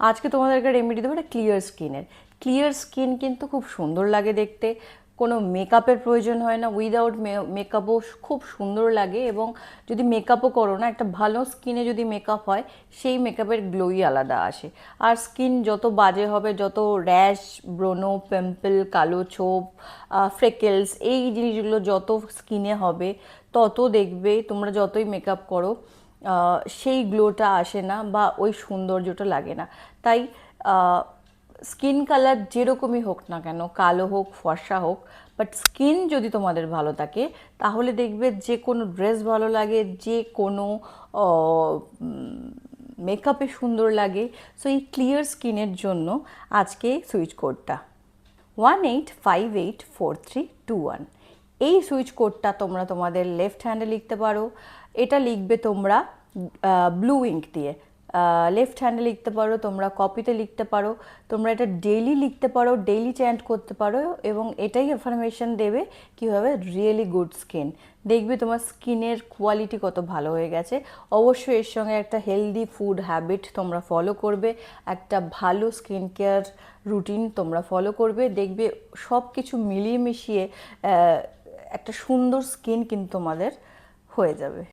আজকে তোমাদেরকে রেমেডি দেবো একটা ক্লিয়ার স্কিনের। ক্লিয়ার স্কিন কিন্তু খুব সুন্দর লাগে দেখতে, কোনো মেকআপের প্রয়োজন হয় না, উইদাউট মেকআপও খুব সুন্দর লাগে। এবং যদি মেকআপও করো না, একটা ভালো স্কিনে যদি মেকআপ হয় সেই মেকআপের গ্লোই আলাদা আসে। আর স্কিন যত বাজে হবে, যত র্যাশ, ব্রনো, পিম্পল, কালো ছোপ, ফ্রেকেলস, এই জিনিসগুলো যত স্কিনে হবে, তত দেখবে তোমরা যতই মেকআপ করো সেই গ্লোটা আসে না বা ওই সৌন্দর্যটা লাগে না। তাই স্কিন কালার যেরকমই হোক না কেন, কালো হোক ফর্সা হোক, বাট স্কিন যদি তোমাদের ভালো থাকে তাহলে দেখবে যে কোনো ড্রেস ভালো লাগে, যে কোনো মেকআপে সুন্দর লাগে। সো এই ক্লিয়ার স্কিনের জন্য আজকে সুইচ কোডটা 18584321, এই সুইচ কোডটা তোমরা তোমাদের লেফট হ্যান্ডে লিখতে পারো। এটা লিখবে তোমরা ব্লু ইঙ্ক দিয়ে। লেফট হ্যান্ডে লিখতে পারো, তোমরা কপিতে লিখতে পারো, তোমরা এটা ডেইলি লিখতে পারো, ডেইলি চ্যান্ট করতে পারো, এবং এটাই ইনফরমেশন দেবে কীভাবে রিয়েলি গুড স্কিন। দেখবে তোমার স্কিনের কোয়ালিটি কত ভালো হয়ে গেছে। অবশ্যই এর সঙ্গে একটা হেলদি ফুড হ্যাবিট তোমরা ফলো করবে, একটা ভালো স্কিন কেয়ার রুটিন তোমরা ফলো করবে, দেখবে সব কিছু মিলিয়ে মিশিয়ে একটা সুন্দর স্কিন কিন্তু তোমাদের হয়ে যাবে।